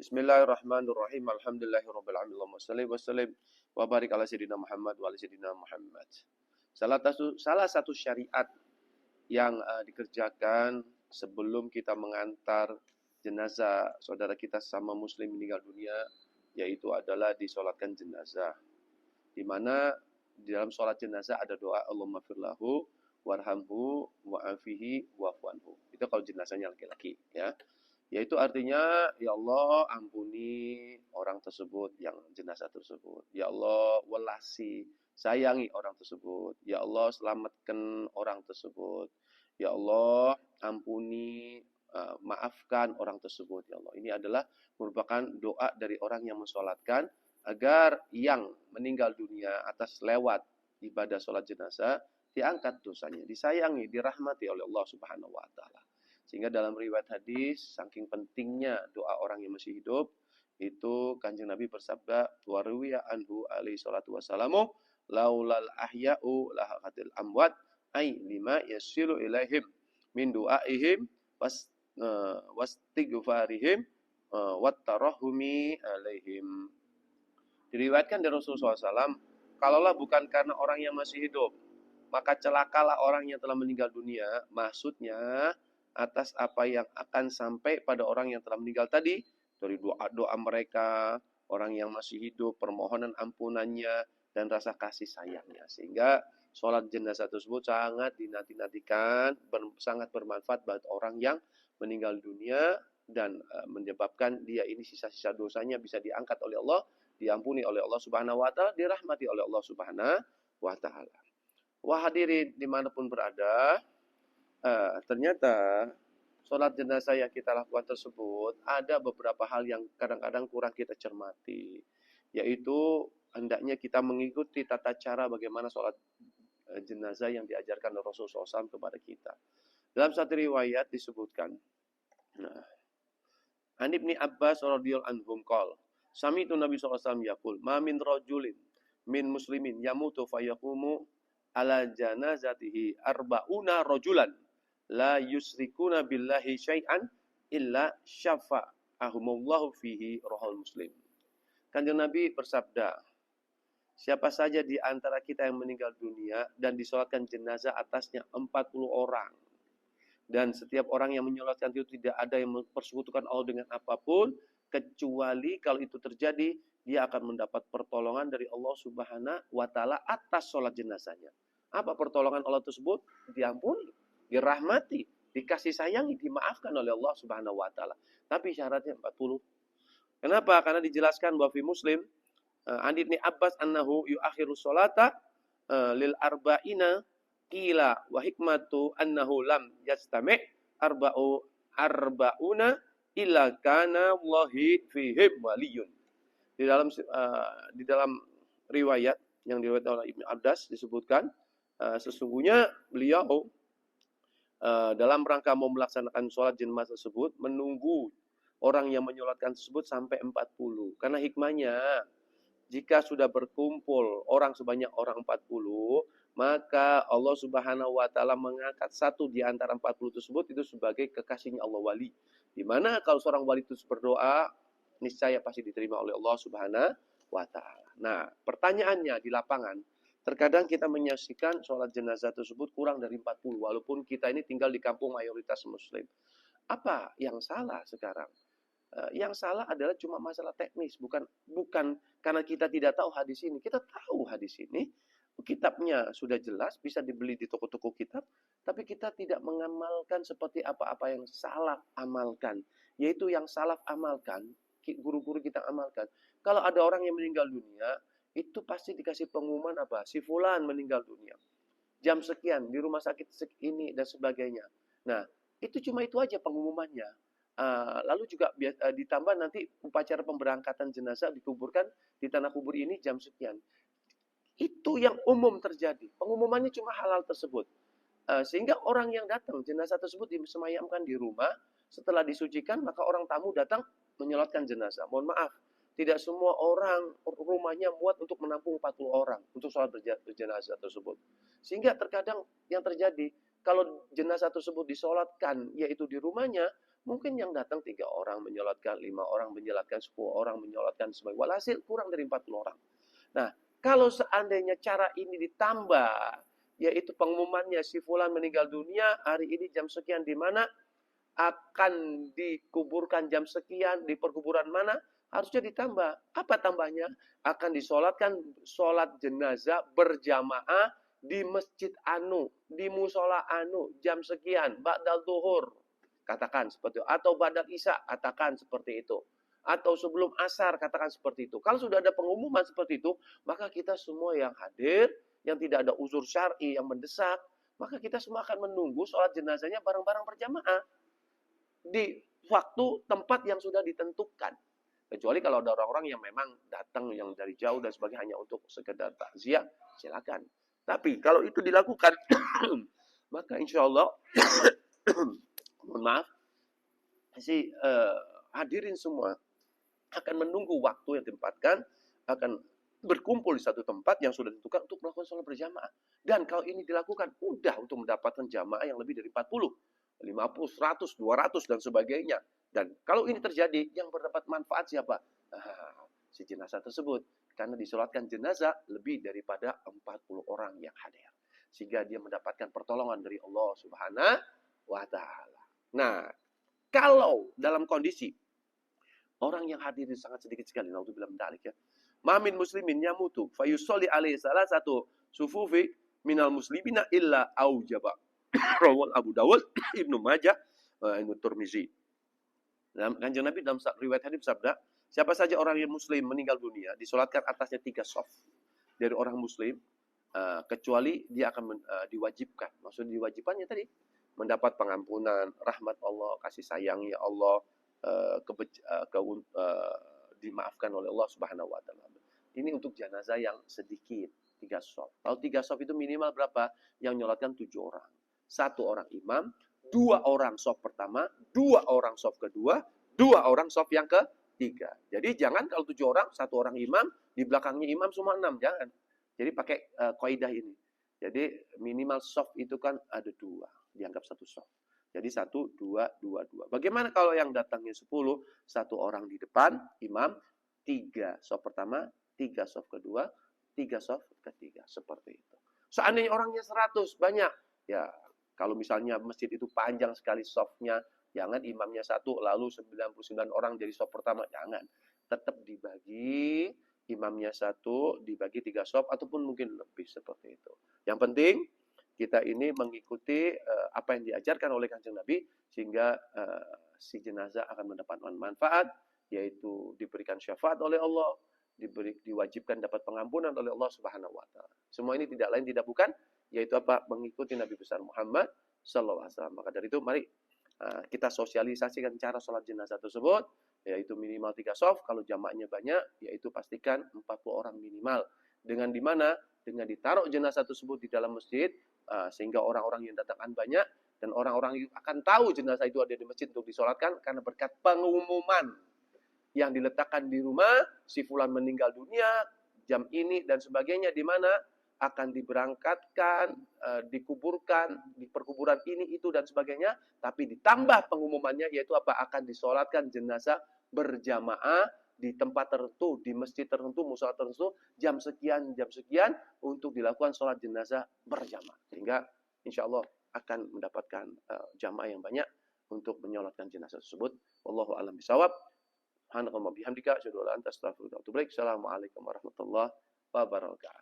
Bismillahirrahmanirrahim. Alhamdulillahirabbil alamin. Allahumma shalli wa sallim wa barik ala sayyidina Muhammad wa ala sayyidina Muhammad. Salah satu syariat yang dikerjakan sebelum kita mengantar jenazah saudara kita sama muslim meninggal dunia, yaitu adalah disolatkan jenazah. Di mana di dalam sholat jenazah ada doa Allahumma firlahu warhamhu wa'afihi wa'fu anhu. Itu kalau jenazahnya laki-laki, ya. Yaitu artinya, ya Allah ampuni orang tersebut, yang jenazah tersebut. Ya Allah welasi, sayangi orang tersebut. Ya Allah selamatkan orang tersebut. Ya Allah ampuni, maafkan orang tersebut. Ya Allah, ini adalah merupakan doa dari orang yang mensolatkan agar yang meninggal dunia atas lewat ibadah sholat jenazah diangkat dosanya, disayangi, dirahmati oleh Allah Subhanahu wa taala. Sehingga dalam riwayat hadis, saking pentingnya doa orang yang masih hidup, itu Kanjeng Nabi bersabda, "Warwiya anhu alaihi salatu wassalamu, laulal ahya'u lahaqatil amwat, ay lima yasilu ilaihim min du'aihim wastighfarihim wattarahumi alaihim." Diriwayatkan dari Rasulullah SAW, kalaulah bukan karena orang yang masih hidup, maka celakalah orang yang telah meninggal dunia. Maksudnya, atas apa yang akan sampai pada orang yang telah meninggal tadi, dari doa-doa mereka, orang yang masih hidup, permohonan ampunannya, dan rasa kasih sayangnya. Sehingga sholat jenazah tersebut sangat dinanti-nantikan, sangat bermanfaat bagi orang yang meninggal dunia, dan menyebabkan dia ini sisa-sisa dosanya bisa diangkat oleh Allah, diampuni oleh Allah Subhanahu wa taala, dirahmati oleh Allah Subhanahu wa taala. Wah hadirin dimanapun berada, ternyata sholat jenazah yang kita lakukan tersebut ada beberapa hal yang kadang-kadang kurang kita cermati, yaitu hendaknya kita mengikuti tata cara bagaimana sholat jenazah yang diajarkan oleh Rasulullah SAW kepada kita. Dalam satu riwayat disebutkan, An Ibni Abbas radhiyallahu anhum qol, sami'tu Nabi SAW yaqul, ma min rajulin min muslimin yamutu fayaqumu ala janazatihi arba'una rajulan la yusrikuna billahi syai'an illa syafa'ahumullahu fihi, rohul Muslim. Kanjeng Nabi bersabda, siapa saja di antara kita yang meninggal dunia dan disolatkan jenazah atasnya 40 orang, dan setiap orang yang menyolatkan itu tidak ada yang mempersekutukan Allah dengan apapun, kecuali kalau itu terjadi, dia akan mendapat pertolongan dari Allah Subhanahu wa taala atas sholat jenazahnya. Apa pertolongan Allah tersebut? Diampuni, dirahmati, dikasih sayangi, dimaafkan oleh Allah Subhanahu wa taala. Tapi syaratnya 40. Kenapa? Karena dijelaskan bahwa fi Muslim, An Ibni Abbas annahu yuakhiru sholata lil arba'ina qila wa hikmatu annahu lam yastami' arba'una illa kana wahi fihim waliyun. Di dalam riwayat yang diriwayatkan oleh Ibnu Abbas disebutkan, sesungguhnya beliau dalam rangka mau melaksanakan sholat jenazah tersebut menunggu orang yang menyolatkan tersebut sampai 40. Karena hikmahnya, jika sudah berkumpul orang sebanyak orang 40, maka Allah Subhanahu wa taala mengangkat satu di antara 40 tersebut itu sebagai kekasihnya Allah wali. Di mana kalau seorang wali itu berdoa, niscaya pasti diterima oleh Allah Subhanahu wa taala. Nah, pertanyaannya di lapangan, terkadang kita menyaksikan sholat jenazah tersebut kurang dari 40, walaupun kita ini tinggal di kampung mayoritas muslim. Apa yang salah sekarang? Yang salah adalah cuma masalah teknis, bukan karena kita tidak tahu hadis ini. Kita tahu hadis ini, kitabnya sudah jelas, bisa dibeli di toko-toko kitab, tapi kita tidak mengamalkan seperti apa-apa yang salaf amalkan. Yaitu yang salaf amalkan, guru-guru kita amalkan. Kalau ada orang yang meninggal dunia, itu pasti dikasih pengumuman apa? Si fulan meninggal dunia. Jam sekian, di rumah sakit ini, dan sebagainya. Nah, itu cuma itu aja pengumumannya. Lalu juga ditambah nanti upacara pemberangkatan jenazah dikuburkan di tanah kubur ini jam sekian. Itu yang umum terjadi. Pengumumannya cuma halal tersebut. Sehingga orang yang datang, jenazah tersebut disemayamkan di rumah. Setelah disucikan, maka orang tamu datang menyolatkan jenazah. Mohon maaf, tidak semua orang rumahnya muat untuk menampung 40 orang untuk sholat berjenazah tersebut. Sehingga terkadang yang terjadi, kalau jenazah tersebut disolatkan, yaitu di rumahnya, Mungkin yang datang 3 orang menyolatkan, 5 orang menyolatkan, 10 orang menyolatkan sebagai walhasil kurang dari 40 orang. Nah, kalau seandainya cara ini ditambah, yaitu pengumumannya si fulan meninggal dunia hari ini jam sekian di mana, akan dikuburkan jam sekian di perkuburan mana, harusnya ditambah. Apa tambahnya? Akan disolatkan solat jenazah berjamaah di masjid anu, di musola anu, jam sekian, ba'dal zuhur. Katakan seperti itu. Atau ba'dal isya, katakan seperti itu. Atau sebelum asar, katakan seperti itu. Kalau sudah ada pengumuman seperti itu, maka kita semua yang hadir, yang tidak ada uzur syar'i yang mendesak, maka kita semua akan menunggu sholat jenazahnya bareng-bareng berjamaah di waktu tempat yang sudah ditentukan. Kecuali kalau ada orang-orang yang memang datang yang dari jauh dan sebagainya hanya untuk sekedar takziah, silakan. Tapi kalau itu dilakukan, maka insya Allah, mohon maaf, hadirin semua akan menunggu waktu yang ditempatkan, akan berkumpul di satu tempat yang sudah ditentukan untuk melakukan sholat berjamaah. Dan kalau ini dilakukan, mudah untuk mendapatkan jamaah yang lebih dari 40. 50, 100, 200, dan sebagainya. Dan kalau ini terjadi, yang mendapat manfaat siapa? Si jenazah tersebut. Karena disolatkan jenazah lebih daripada 40 orang yang hadir. Sehingga dia mendapatkan pertolongan dari Allah Subhanahu wa Ta'ala. Nah, kalau dalam kondisi orang yang hadir itu sangat sedikit sekali, naudzubillah min dzalik ya. Mamin muslimin yamutu fayusolli alaihi salah satu sufufi minal muslimina illa aujaba. Rawal Abu Dawud, Ibnu Majah, Ibnu Tirmizi. Kanjeng Nabi dalam riwayat hadis bersabda, siapa saja orang yang muslim meninggal dunia, disolatkan atasnya 3 shaf dari orang muslim, kecuali dia akan diwajibkan. Maksud diwajibannya tadi, mendapat pengampunan, rahmat Allah, kasih sayangnya Allah, dimaafkan oleh Allah Subhanahu wa Ta'ala. Ini untuk jenazah yang sedikit, 3 shaf. Kalau 3 shaf itu minimal berapa? Yang nyolatkan 7 orang. 1 orang imam, 2 orang shaf pertama, 2 orang shaf kedua, 2 orang shaf yang ketiga. Jadi jangan kalau 7 orang, 1 orang imam, di belakangnya imam semua 6, jangan. Jadi pakai kaidah ini. Jadi minimal shaf itu kan ada 2, dianggap 1 shaf. Jadi 1, 2, 2, 2. Bagaimana kalau yang datangnya 10, 1 orang di depan, imam, 3 shaf pertama, 3 shaf kedua, 3 shaf ketiga. Seperti itu. Seandainya orangnya 100, banyak. Ya, kalau misalnya masjid itu panjang sekali shafnya, jangan imamnya 1, lalu 99 orang jadi shaf pertama. Jangan. Tetap dibagi, imamnya 1, dibagi 3 shaf, ataupun mungkin lebih seperti itu. Yang penting, kita ini mengikuti apa yang diajarkan oleh Kanjeng Nabi, sehingga si jenazah akan mendapatkan manfaat, yaitu diberikan syafaat oleh Allah, diwajibkan dapat pengampunan oleh Allah Subhanahu wa Ta'ala. Semua ini tidak lain tidak bukan, yaitu apa? Mengikuti Nabi besar Muhammad sallallahu alaihi wasallam. Maka dari itu mari kita sosialisasikan cara sholat jenazah tersebut, yaitu minimal 3 shaf. Kalau jamaahnya banyak, yaitu pastikan 40 orang minimal. Dengan di mana? Dengan ditaruh jenazah tersebut di dalam masjid, sehingga orang-orang yang datang banyak, dan orang-orang akan tahu jenazah itu ada di masjid untuk disolatkan, karena berkat pengumuman yang diletakkan di rumah, si fulan meninggal dunia, jam ini dan sebagainya, di mana akan diberangkatkan, dikuburkan, di perkuburan ini, itu, dan sebagainya. Tapi ditambah pengumumannya, yaitu apa? Akan disolatkan jenazah berjamaah di tempat tertentu, di masjid tertentu, musola tertentu, jam sekian, untuk dilakukan sholat jenazah berjamaah. Sehingga insya Allah akan mendapatkan jamaah yang banyak untuk menyolatkan jenazah tersebut. Wallahu a'lam bishawab. Subhanakallahumma bihamdika, asyhadu an la ilaha illa anta, astaghfiruka wa atubu ilaik. Assalamualaikum warahmatullahi wabarakatuh.